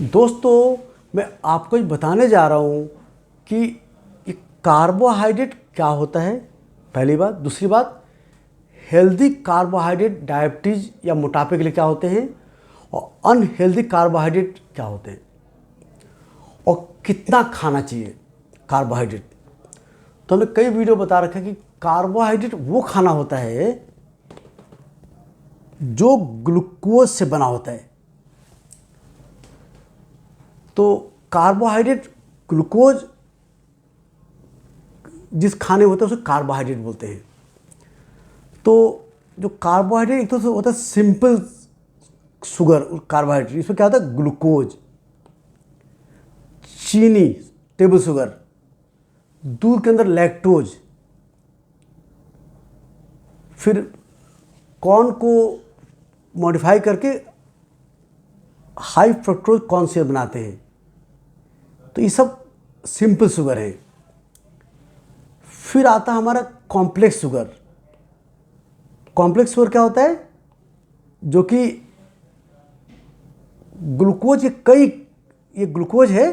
दोस्तों, मैं आपको ये बताने जा रहा हूँ कि ये कार्बोहाइड्रेट क्या होता है। पहली बात। दूसरी बात, हेल्दी कार्बोहाइड्रेट डायबिटीज़ या मोटापे के लिए क्या होते हैं और अनहेल्दी कार्बोहाइड्रेट क्या होते हैं और कितना खाना चाहिए कार्बोहाइड्रेट। तो हमने कई वीडियो बता रखा है कि कार्बोहाइड्रेट वो खाना होता है जो ग्लूकोज से बना होता है। तो कार्बोहाइड्रेट, ग्लूकोज जिस खाने होता है उसे कार्बोहाइड्रेट बोलते हैं। तो जो कार्बोहाइड्रेट एक तो होता है सिंपल शुगर कार्बोहाइड्रेट, इसमें क्या होता है ग्लूकोज, चीनी टेबल शुगर, दूध के अंदर लैक्टोज, फिर कॉर्न को मॉडिफाई करके हाई फ्रक्टोज कॉर्न सिरप बनाते हैं। तो ये सब सिंपल शुगर है। फिर आता है हमारा कॉम्प्लेक्स शुगर। कॉम्प्लेक्स शुगर क्या होता है? जो कि ग्लूकोज के कई, ये ग्लूकोज है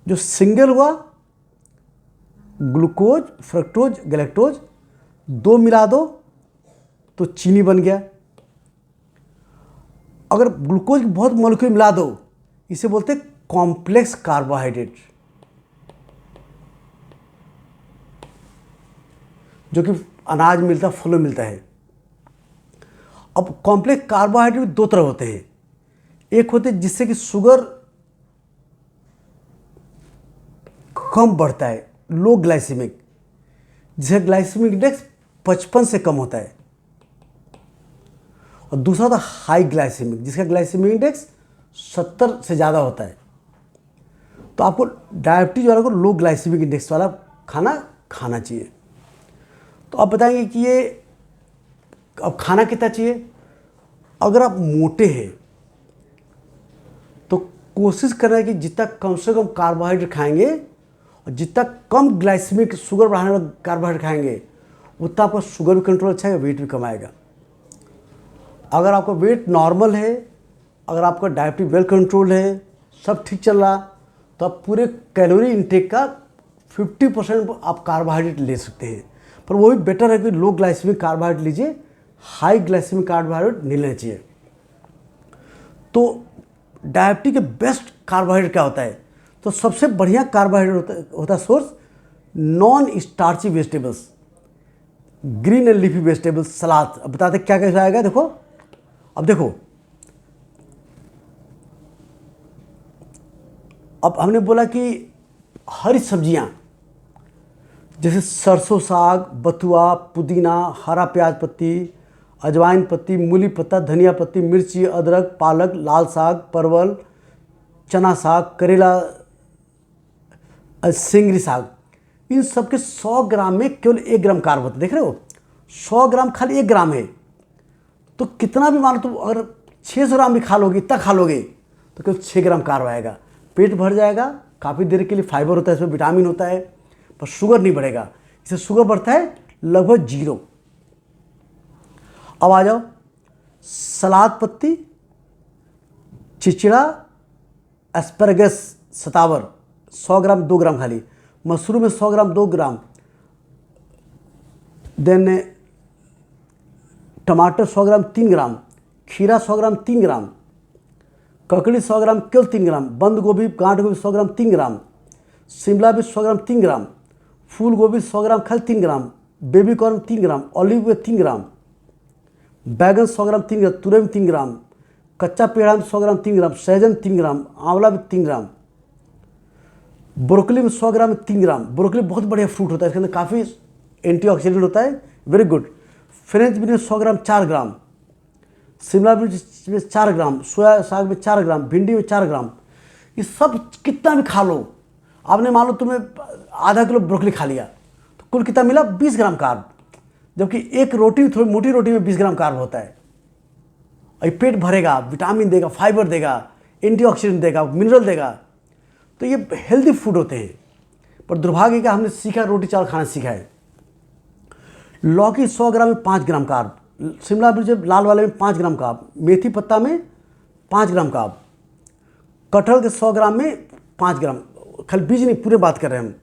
जो सिंगल हुआ, ग्लूकोज फ्रक्टोज गैलेक्टोज दो मिला दो तो चीनी बन गया। अगर ग्लूकोज के बहुत मॉलिक्यूल मिला दो, इसे बोलते हैं कॉम्प्लेक्स कार्बोहाइड्रेट, जो कि अनाज मिलता है, फलों मिलता है। अब कॉम्प्लेक्स कार्बोहाइड्रेट दो तरह होते हैं। एक होते हैं जिससे कि शुगर कम बढ़ता है, लो ग्लाइसेमिक, जिसका ग्लाइसेमिक इंडेक्स 55 से कम होता है। और दूसरा होता है हाई ग्लाइसेमिक, जिसका ग्लाइसेमिक इंडेक्स 70 से ज़्यादा होता है। तो आपको डायबिटीज वाला को लो ग्लाइसेमिक इंडेक्स वाला खाना खाना चाहिए। तो आप बताएंगे कि ये अब खाना कितना चाहिए। अगर आप मोटे हैं तो कोशिश करें कि जितना कम से कम कार्बोहाइड्रेट खाएंगे और जितना कम ग्लाइसेमिक शुगर बढ़ाने वाला कार्बोहाइड्रेट खाएंगे, उतना आपका शुगर भी कंट्रोल अच्छा है, वेट भी कम आएगा। अगर आपका वेट नॉर्मल है, अगर आपका डायबिटीज वेल कंट्रोल है, सब ठीक चल रहा, तो आप पूरे कैलोरी इंटेक का 50% आप कार्बोहाइड्रेट ले सकते हैं। पर वो भी बेटर है कि लो ग्लाइसेमिक कार्बोहाइड्रेट लीजिए, हाई ग्लाइसेमिक कार्बोहाइड्रेट नहीं लेना चाहिए। तो डायबिटीज के बेस्ट कार्बोहाइड्रेट क्या होता है? तो सबसे बढ़िया कार्बोहाइड्रेट होता है source non starchy vegetables, green and leafy vegetables, salad. अब बताते क्या कैसा आएगा, देखो। अब देखो, अब हमने बोला कि हरी सब्जियां जैसे सरसों साग, बथुआ, पुदीना, हरा प्याज पत्ती, अजवाइन पत्ती, मूली पत्ता, धनिया पत्ती, मिर्ची, अदरक, पालक, लाल साग, परवल, चना साग, करेला, सिंगरी साग, इन सब के 100 ग्राम में केवल 1 ग्राम कार्ब होता है। देख रहे हो, 100 ग्राम खाली 1 ग्राम है। तो कितना भी मान लो, तुम अगर 600 ग्राम भी खा लोगे, इतना खा लोगे, तो केवल 6 ग्राम कार्ब आएगा। पेट भर जाएगा, काफ़ी देर के लिए फाइबर होता है, इसमें विटामिन होता है, पर शुगर नहीं बढ़ेगा। इससे शुगर बढ़ता है लगभग 0। अब आ जाओ, सलाद पत्ती, चिचिड़ा, एस्पैरागस, सतावर 100 ग्राम 2 ग्राम खाली, मशरूम में 100 ग्राम 2 ग्राम, देन टमाटर 100 ग्राम 3 ग्राम, खीरा 100 ग्राम 3 ग्राम, ककड़ी 100 ग्राम केवल 3 ग्राम, बंद गोभी गांठ गोभी 100 ग्राम 3 ग्राम, शिमला मिर्च 100 ग्राम 3 ग्राम, फूल गोभी 100 ग्राम खाली 3 ग्राम, बेबी कॉर्न 3 ग्राम, ऑलिव में 3 ग्राम, बैगन 100 ग्राम 3 ग्राम, तुरई में 3 ग्राम, कच्चा पेड़ा में 100 ग्राम 3 ग्राम, सहजन 3 ग्राम, आंवला में 3 ग्राम, ब्रोकली में 100 ग्राम 3 ग्राम। ब्रोकली बहुत बढ़िया फ्रूट होता है, इसके अंदर काफ़ी एंटीऑक्सीडेंट होता है, वेरी गुड। फ्रेंच बीन में 100 ग्राम 4 ग्राम, शिमला मिर्च में 4 ग्राम, सोया साग में 4 ग्राम, भिंडी में 4 ग्राम। ये सब कितना भी खा लो, आपने मान लो तुम्हें आधा किलो ब्रोकली खा लिया, तो कुल कितना मिला? 20 ग्राम कार्ब। जबकि एक रोटी, थोड़ी मोटी रोटी में 20 ग्राम कार्ब होता है। और ये पेट भरेगा, विटामिन देगा, फाइबर देगा, एंटीऑक्सीडेंट देगा, मिनरल देगा। तो ये हेल्दी फूड होते हैं। पर दुर्भाग्य का हमने सीखा, रोटी चावल खाना सीखा है। लौकी 100 ग्राम में 5 ग्राम कार्ब, शिमला मिर्च लाल वाले में 5 ग्राम कार्ब, मेथी पत्ता में 5 ग्राम कार्ब, कटहल के 100 ग्राम में 5 ग्राम, खाली बीज नहीं, पूरे बात कर रहे हैं हम।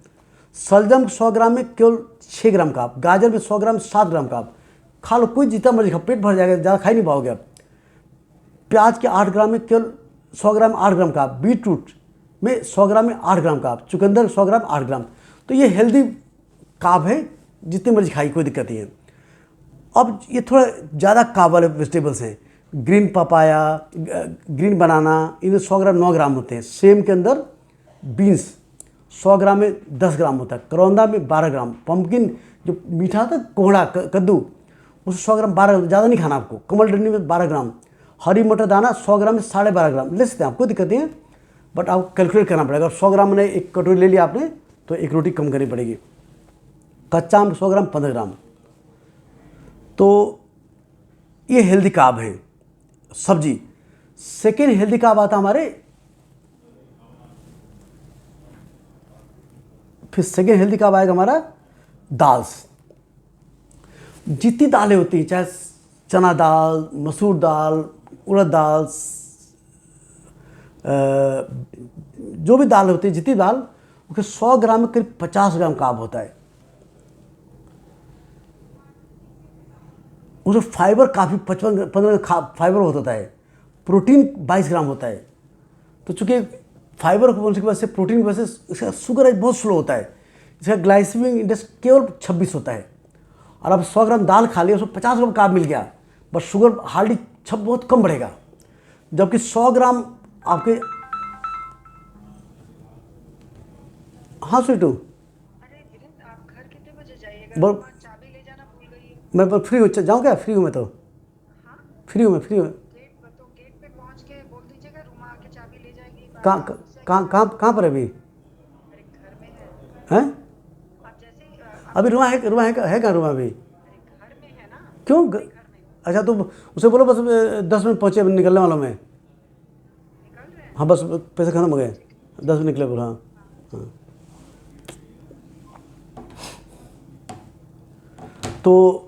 सलजम 100 ग्राम में केवल 6 ग्राम कार्ब, गाजर में 100 ग्राम में 7 ग्राम कार्ब। खा लो, कोई जितना मर्जी खा, पेट भर जाएगा, ज़्यादा खा ही नहीं पाओगे आप। प्याज के 8 ग्राम में केवल 100 ग्राम 8 ग्राम कार्ब, बीटरूट में 100 ग्राम में 8 ग्राम कार्ब, चुकंदर 100 ग्राम 8 ग्राम। तो ये हेल्दी कार्ब है, जितनी मर्जी खाई, कोई दिक्कत नहीं है। अब ये थोड़ा ज़्यादा कार्ब वाले वेजिटेबल्स हैं। ग्रीन पपाया, ग्रीन बनाना, इनमें 100 ग्राम 9 ग्राम होते हैं। सेम के अंदर बीन्स 100 ग्राम में 10 ग्राम होता है। करौंदा में 12 ग्राम। पम्पकिन जो मीठा था, कोहड़ा कद्दू, उसमें 100 ग्राम 12 ग्राम, ज़्यादा नहीं खाना आपको। कमल डंडी में 12 ग्राम। हरी मटर दाना 100 ग्राम में 12.5 ग्राम ले सकते हैं आप, कोई दिक्कत नहीं है, बट आपको कैलकुलेट करना पड़ेगा। 100 ग्राम में एक कटोरी ले लिया आपने तो एक रोटी कम करनी पड़ेगी। कच्चा आम 100 ग्राम 15 ग्राम। तो ये हेल्दी कार्ब है सब्जी। सेकेंड हेल्दी कार्ब आता हमारे, फिर सेकेंड हेल्दी कार्ब आएगा हमारा दाल्स। जितनी दालें होती हैं, चाहे चना दाल, मसूर दाल, उड़द दाल, जो भी दाल होती है, जितनी दाल, उसके 100 ग्राम में करीब 50 ग्राम कार्ब होता है। उसमें फाइबर काफ़ी 55-15 फाइबर होता है। प्रोटीन 22 ग्राम होता है। तो चूँकि फाइबर होने की वजह से, प्रोटीन की वजह से इसका शुगर रेट बहुत स्लो होता है। इसका ग्लाइसेमिक इंडेक्स केवल 26 होता है। और अब 100 ग्राम दाल खा लिया, उसमें 50 ग्राम कार्ब मिल गया, बट शुगर हार्डली बहुत कम बढ़ेगा। जबकि 100 ग्राम आपके, हाँ स्वीटू, अरे वीरेंद्र, आप घर कितने बजे जाइएगा? बोल, चाबी ले जाना भूल गई है। मैं फ्री हूँ, जाऊँ क्या? फ्री हूँ मैं तो, हाँ, फ्री हूँ मैं, फ्री हूँ। गेट पे पहुंच के बोल दीजिएगा, रूमा आके चाबी ले जाएगी। कहाँ कहाँ पर अभी अरे घर में है। हैं? आप जैसे ही अभी रूमा है कहाँ रूमा अभी? अरे घर में है ना, क्यों अपने घर में अच्छा, तो उसे बोलो बस 10 मिनट पहुँचे, निकलने वाला हूँ मैं। निकल रहे हैं। हाँ बस पैसे खत्म हो गए, 10 मिनट निकले बोलो। हाँ हाँ। तो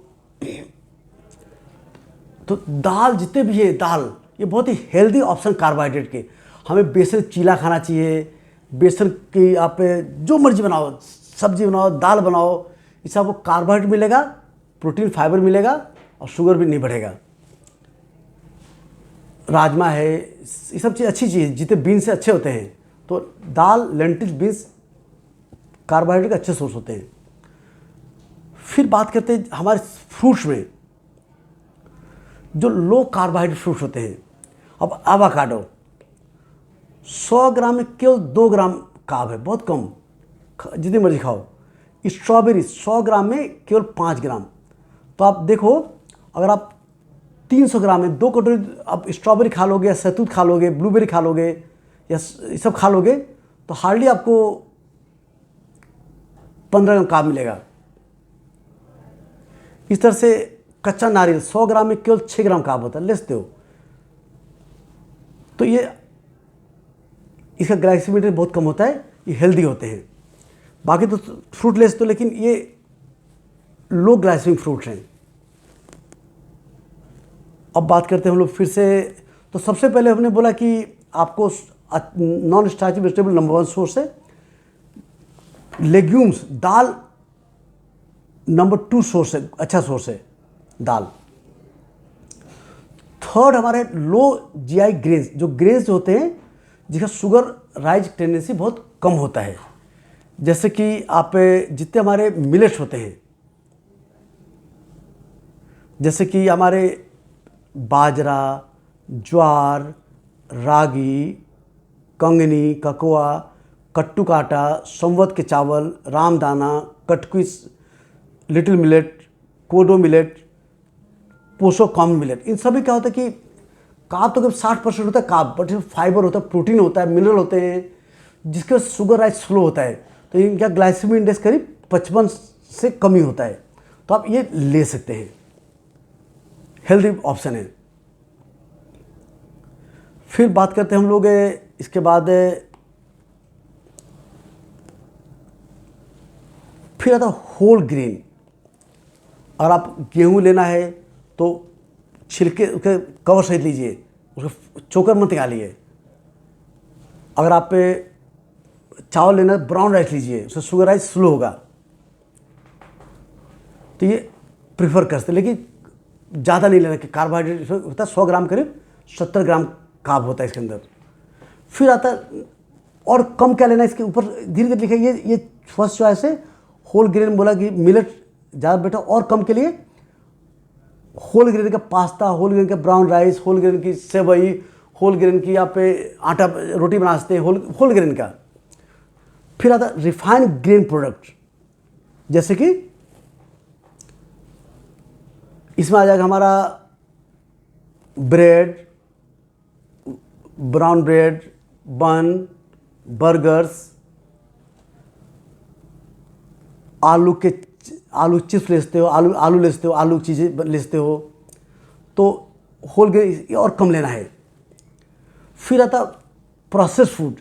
दाल, जितने भी है दाल, ये बहुत ही हेल्दी ऑप्शन कार्बोहाइड्रेट के। हमें बेसन चीला खाना चाहिए। बेसन की आप जो मर्जी बनाओ, सब्जी बनाओ, दाल बनाओ, इससे आपको कार्बोहाइड्रेट मिलेगा, प्रोटीन फाइबर मिलेगा, और शुगर भी नहीं बढ़ेगा। राजमा है, ये सब चीज़ अच्छी चीज़, जितने बीन्स से अच्छे होते हैं। तो दाल, लेंटिल, बीन्स कार्बोहाइड्रेट के अच्छे सोर्स होते हैं। फिर बात करते हैं हमारे फ्रूट्स में, जो लो कार्बोहाइड्रेट फ्रूट्स होते हैं। अब एवोकाडो 100 ग्राम में केवल 2 ग्राम कार्ब है, बहुत कम, जितनी मर्जी खाओ। स्ट्रॉबेरी 100 ग्राम में केवल 5 ग्राम। तो आप देखो, अगर आप 300 ग्राम में 2 कटोरी आप स्ट्रॉबेरी खा लोगे, या शहतूत खा लोगे, ब्लूबेरी खा लोगे, या ये सब खा लोगे, तो हार्डली आपको 15 ग्राम कार्ब मिलेगा। इस तरह से कच्चा नारियल 100 ग्राम में केवल 6 ग्राम कार्ब होता है, ले सकते हो। तो ये, इसका ग्लाइसेमिक इंडेक्स बहुत कम होता है, ये हेल्दी होते हैं। बाकी तो फ्रूट ले सकते हो, लेकिन ये लो ग्लाइसेमिक फ्रूट्स हैं। अब बात करते हैं हम लोग फिर से। तो सबसे पहले हमने बोला कि आपको non starchy vegetable number 1 source है। लेग्यूम्स, दाल नंबर 2 सोर्स है, अच्छा सोर्स है दाल। थर्ड हमारे लो जीआई ग्रेन्स, जो ग्रेन्स होते हैं जिसका शुगर राइज टेंडेंसी बहुत कम होता है। जैसे कि आप जितने हमारे मिलेट्स होते हैं, जैसे कि हमारे बाजरा, ज्वार, रागी, कंगनी, ककोआ, कट्टू का आटा, संवत के चावल, रामदाना, कटकुस, लिटिल मिलेट, कोडो मिलेट, पोसो कॉमन मिलेट, इन सभी क्या होता है कि कार्ब तो करीब 60% होता है कार्ब, बट इसमें फाइबर होता है, प्रोटीन होता है, मिनरल होते हैं, जिसके शुगर राइज स्लो होता है। तो इनका ग्लाइसेमिक इंडेक्स करीब 55 से कम ही होता है। तो आप ये ले सकते हैं, हेल्दी ऑप्शन है। फिर बात करते हैं हम लोग इसके बाद, फिर आता होल ग्रेन। अगर आप गेहूँ लेना है तो छिलके उसके कवर सहित लीजिए, उसको चोकर मत निकालिए। अगर आप पे चावल लेना है ब्राउन राइस लीजिए, उससे शुगर राइस स्लो होगा, तो ये प्रीफर करते, लेकिन ज़्यादा नहीं लेना कि कार्बोहाइड्रेट होता है 100 ग्राम करीब 70 ग्राम कार्ब होता है इसके अंदर। फिर आता है और कम क्या लेना है, इसके ऊपर धीरे धीरे लिखा है, ये फर्स्ट चॉइस है। होल ग्रेन बोला कि मिलेट ज़्यादा बेटा, और कम के लिए होल ग्रेन का पास्ता, होल ग्रेन का ब्राउन राइस, होल ग्रेन की सेवई, होल ग्रेन की आप आटा रोटी बना सकते हैं होल ग्रेन का। फिर आता रिफाइंड ग्रेन प्रोडक्ट, जैसे कि इसमें आ जाएगा हमारा ब्रेड, ब्राउन ब्रेड, बन, बर्गर्स, आलू चिप्स लेते हो, आलू लेते हो, आलू चीज़ें लेते हो, तो होल ग्रेन और कम लेना है। फिर आता प्रोसेस फूड,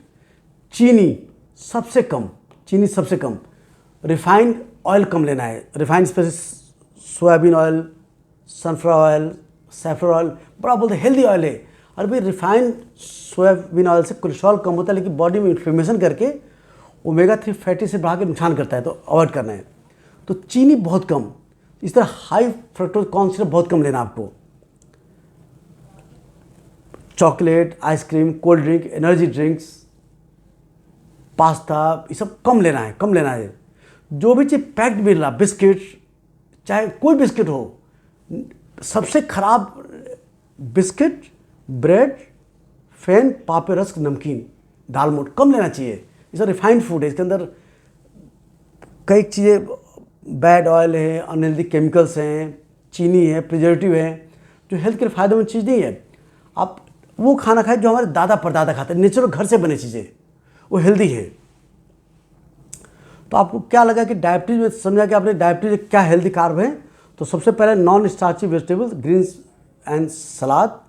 चीनी सबसे कम, रिफाइंड ऑयल कम लेना है। Refined species soybean oil, sunflower oil, saffron oil, बड़ा बोलते हेल्दी ऑयल है। और भाई रिफाइंड सोयाबीन ऑयल से कोलेस्ट्रॉल कम होता है, लेकिन बॉडी में इन्फ्लेमेशन करके ओमेगा 3 फैटी एसिड बढ़ा के नुकसान करता है, तो अवॉइड करना है। तो चीनी बहुत कम, इस तरह हाई फ्रक्टोज कॉर्न सिरप बहुत कम लेना आपको। Chocolate, ice cream, cold drink, energy drinks, pasta, ये सब कम लेना है। जो भी चीज़ पैक्ड मिल रहा, बिस्किट, चाहे कोई बिस्किट हो, सबसे खराब बिस्किट, ब्रेड, फेन, पापे, रस्क, नमकीन, दालमोट कम लेना चाहिए। ये सब रिफाइंड फूड है, इसके अंदर कई चीज़ें बैड ऑयल है, अनहेल्दी केमिकल्स हैं, चीनी है, प्रिजर्वेटिव है, जो हेल्थ के लिए फ़ायदेमंद चीज़ नहीं है। आप वो खाना खाएं जो हमारे दादा परदादा खाते हैं, नेचुरल घर से बने चीज़ें, वो हेल्दी है। तो आपको क्या लगा कि डायबिटीज़ में समझा कि आपने डायबिटीज़ में क्या हेल्दी कार्ब हैं? तो सबसे पहले non starchy vegetables, greens and salad,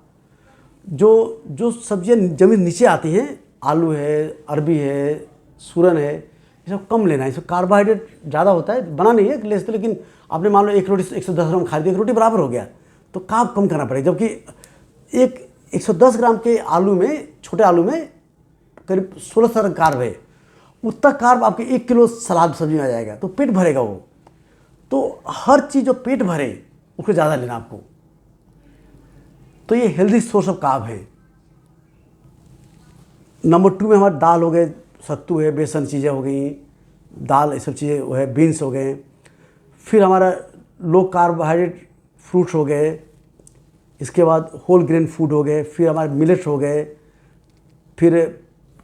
जो सब्जियां जमीन नीचे आती हैं, आलू है, अरबी है, सूरन है, ये सब कम लेना है। इसमें कार्बोहाइड्रेट ज़्यादा होता है, बना नहीं है ले सकते, लेकिन आपने मान लो एक रोटी 110 ग्राम खा ली, एक रोटी बराबर हो गया, तो कार्ब कम करना पड़ेगा। जबकि 110 ग्राम के आलू में, छोटे आलू में करीब 16 कार्ब है, उतना कार्ब आपके 1 किलो सलाद सब्जी में आ जाएगा, तो पेट भरेगा वो। तो हर चीज़ जो पेट भरे उसको ज़्यादा लेना आपको। तो ये हेल्दी सोर्स ऑफ कार्ब है। नंबर 2 में हमारे दाल हो गए, सत्तू है, बेसन चीज़ें हो गई, दाल ये सब चीज़ें वो है, बीन्स हो गए। फिर हमारा लो कार्बोहाइड्रेट फ्रूट्स हो गए, इसके बाद होल ग्रेन फूड हो गए, फिर हमारे मिलेट्स हो गए, फिर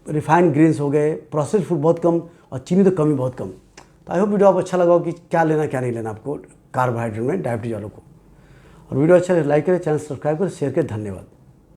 रिफाइंड ग्रेन्स हो गए, प्रोसेस्ड फूड बहुत कम, और चीनी तो कम ही बहुत कम। तो आई होप वीडियो आपको अच्छा लगा हो कि क्या लेना क्या नहीं लेना आपको कार्बोहाइड्रेट में डायबिटीज वालों को। और वीडियो अच्छा लाइक करें, चैनल सब्सक्राइब करें, शेयर करें। धन्यवाद।